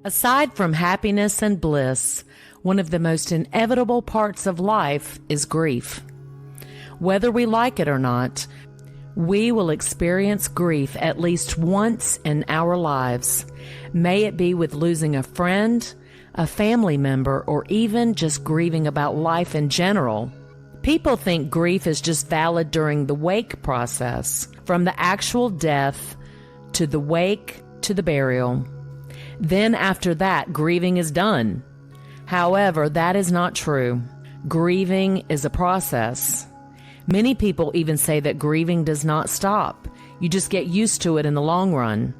Aside from happiness and bliss, one of the most inevitable parts of life is grief. Whether we like it or not, we will experience grief at least once in our lives. May it be with losing a friend, a family member, or even just grieving about life in general. People think grief is just valid during the wake process, from the actual death to the wake to the burial. Then after that, grieving is done. However, that is not true. Grieving is a process. Many people even say that grieving does not stop. You just get used to it in the long run.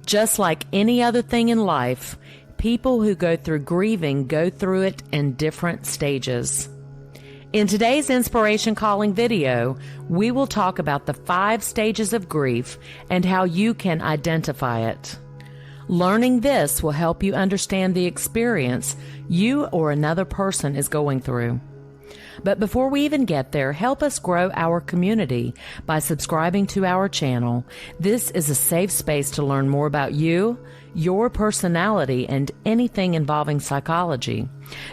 Just like any other thing in life, people who go through grieving go through it in different stages. In today's Inspiration Calling video, we will talk about the 5 stages of grief and how you can identify it. Learning this will help you understand the experience you or another person is going through. But before we even get there, help us grow our community by subscribing to our channel. This is a safe space to learn more about you, your personality, and anything involving psychology.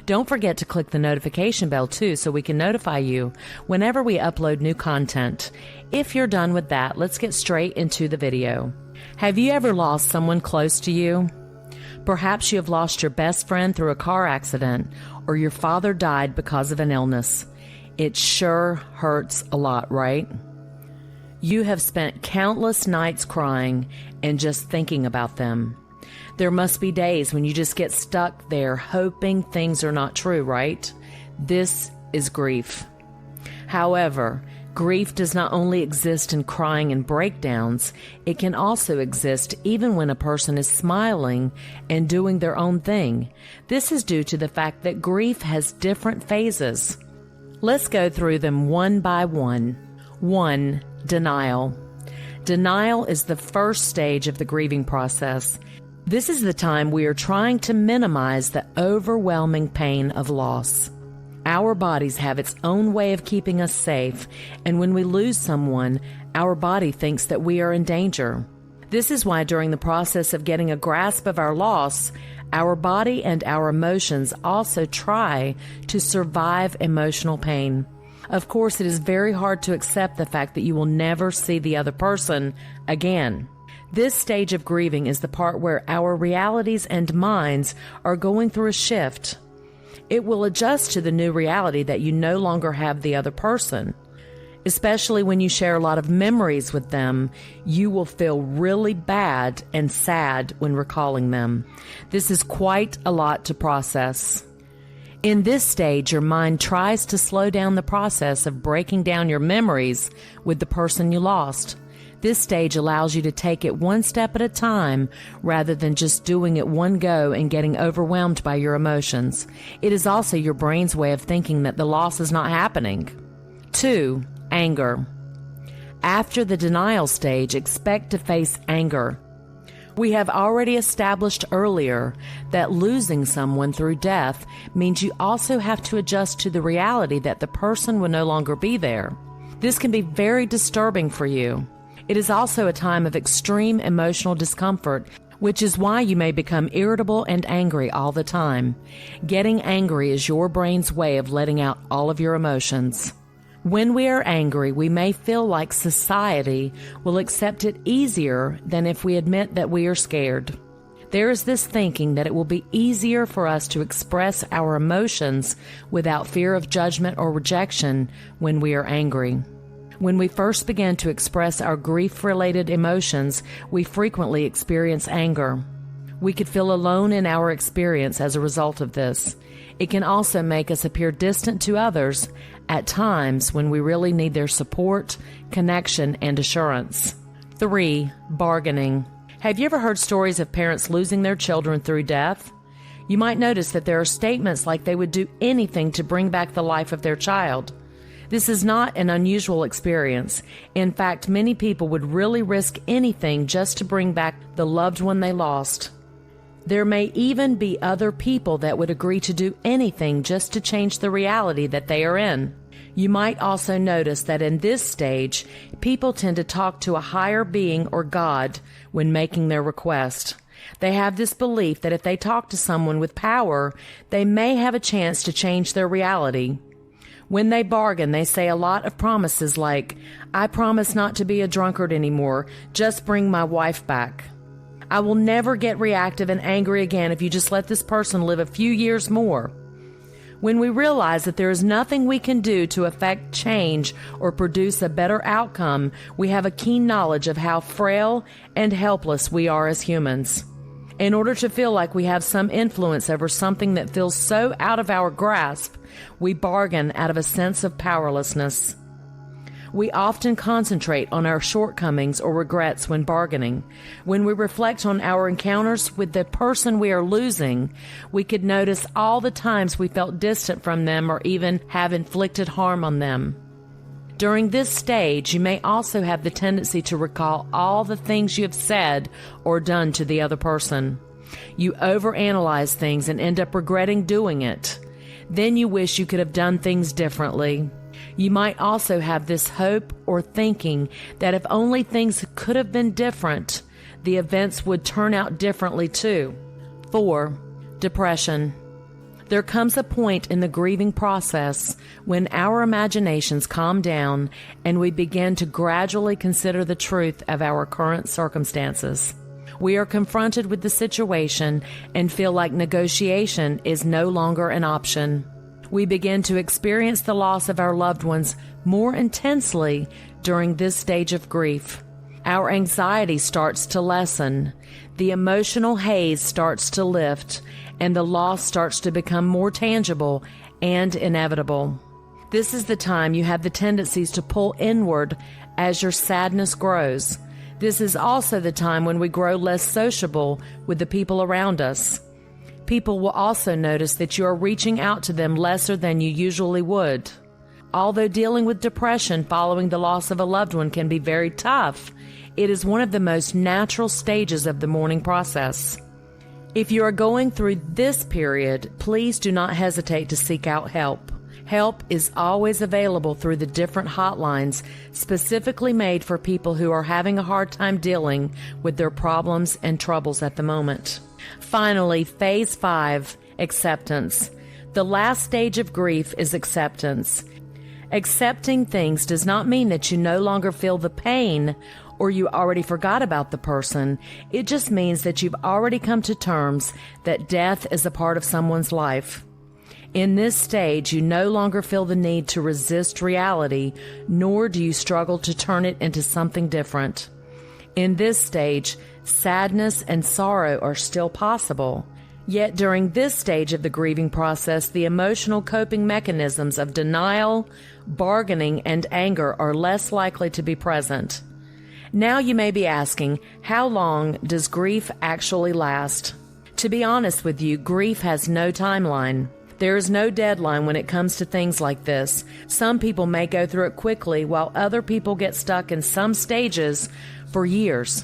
Don't forget to click the notification bell too so we can notify you whenever we upload new content. If you're done with that, let's get straight into the video. Have you ever lost someone close to you? Perhaps you have lost your best friend through a car accident, or your father died because of an illness. It sure hurts a lot, right? You have spent countless nights crying and just thinking about them. There must be days when you just get stuck there hoping things are not true, right? This is grief. However, grief does not only exist in crying and breakdowns, it can also exist even when a person is smiling and doing their own thing. This is due to the fact that grief has different phases. Let's go through them one by one. 1. Denial. Denial is the first stage of the grieving process. This is the time we are trying to minimize the overwhelming pain of loss. Our bodies have its own way of keeping us safe, and when we lose someone, our body thinks that we are in danger. This is why during the process of getting a grasp of our loss, our body and our emotions also try to survive emotional pain. Of course, it is very hard to accept the fact that you will never see the other person again. This stage of grieving is the part where our realities and minds are going through a shift. It will adjust to the new reality that you no longer have the other person. Especially when you share a lot of memories with them, you will feel really bad and sad when recalling them. This is quite a lot to process. In this stage, your mind tries to slow down the process of breaking down your memories with the person you lost. This stage allows you to take it one step at a time rather than just doing it one go and getting overwhelmed by your emotions. It is also your brain's way of thinking that the loss is not happening. 2. Anger. After the denial stage, expect to face anger. We have already established earlier that losing someone through death means you also have to adjust to the reality that the person will no longer be there. This can be very disturbing for you. It is also a time of extreme emotional discomfort, which is why you may become irritable and angry all the time. Getting angry is your brain's way of letting out all of your emotions. When we are angry, we may feel like society will accept it easier than if we admit that we are scared. There is this thinking that it will be easier for us to express our emotions without fear of judgment or rejection when we are angry. When we first begin to express our grief-related emotions, we frequently experience anger. We could feel alone in our experience as a result of this. It can also make us appear distant to others at times when we really need their support, connection, and assurance. 3. Bargaining. Have you ever heard stories of parents losing their children through death? You might notice that there are statements like they would do anything to bring back the life of their child. This is not an unusual experience. In fact, many people would really risk anything just to bring back the loved one they lost. There may even be other people that would agree to do anything just to change the reality that they are in. You might also notice that in this stage, people tend to talk to a higher being or God when making their request. They have this belief that if they talk to someone with power, they may have a chance to change their reality. When they bargain, they say a lot of promises like, "I promise not to be a drunkard anymore, just bring my wife back." "I will never get reactive and angry again if you just let this person live a few years more." When we realize that there is nothing we can do to affect change or produce a better outcome, we have a keen knowledge of how frail and helpless we are as humans. In order to feel like we have some influence over something that feels so out of our grasp, we bargain out of a sense of powerlessness. We often concentrate on our shortcomings or regrets when bargaining. When we reflect on our encounters with the person we are losing, we could notice all the times we felt distant from them or even have inflicted harm on them. During this stage, you may also have the tendency to recall all the things you have said or done to the other person. You overanalyze things and end up regretting doing it. Then you wish you could have done things differently. You might also have this hope or thinking that if only things could have been different, the events would turn out differently too. 4. Depression. There comes a point in the grieving process when our imaginations calm down and we begin to gradually consider the truth of our current circumstances. We are confronted with the situation and feel like negotiation is no longer an option. We begin to experience the loss of our loved ones more intensely during this stage of grief. Our anxiety starts to lessen, the emotional haze starts to lift, and the loss starts to become more tangible and inevitable. This is the time you have the tendencies to pull inward as your sadness grows. This is also the time when we grow less sociable with the people around us. People will also notice that you are reaching out to them lesser than you usually would. Although dealing with depression following the loss of a loved one can be very tough, it is one of the most natural stages of the mourning process. If you are going through this period, please do not hesitate to seek out help. Help is always available through the different hotlines specifically made for people who are having a hard time dealing with their problems and troubles at the moment. Finally, Phase 5, acceptance. The last stage of grief is acceptance. Accepting things does not mean that you no longer feel the pain or you already forgot about the person. It just means that you've already come to terms that death is a part of someone's life. In this stage, you no longer feel the need to resist reality, nor do you struggle to turn it into something different. In this stage, sadness and sorrow are still possible. Yet during this stage of the grieving process, the emotional coping mechanisms of denial, bargaining, and anger are less likely to be present. Now you may be asking, how long does grief actually last? To be honest with you, grief has no timeline. There is no deadline when it comes to things like this. Some people may go through it quickly, while other people get stuck in some stages for years.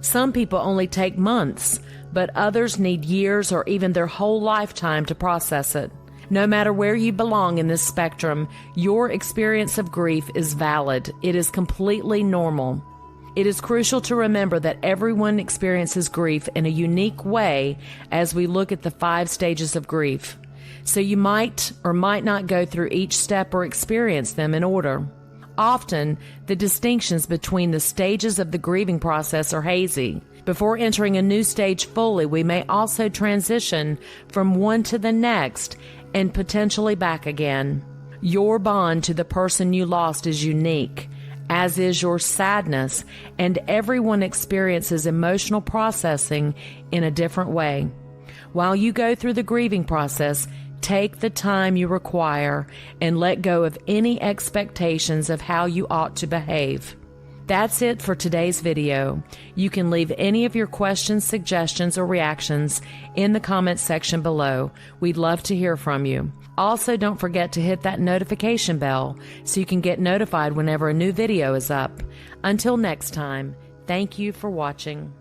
Some people only take months, but others need years or even their whole lifetime to process it. No matter where you belong in this spectrum, your experience of grief is valid. It is completely normal. It is crucial to remember that everyone experiences grief in a unique way as we look at the 5 stages of grief. So you might or might not go through each step or experience them in order. Often, the distinctions between the stages of the grieving process are hazy. Before entering a new stage fully, we may also transition from one to the next and potentially back again. Your bond to the person you lost is unique, as is your sadness, and everyone experiences emotional processing in a different way. While you go through the grieving process, take the time you require and let go of any expectations of how you ought to behave. That's it for today's video. You can leave any of your questions, suggestions, or reactions in the comments section below. We'd love to hear from you. Also, don't forget to hit that notification bell so you can get notified whenever a new video is up. Until next time, thank you for watching.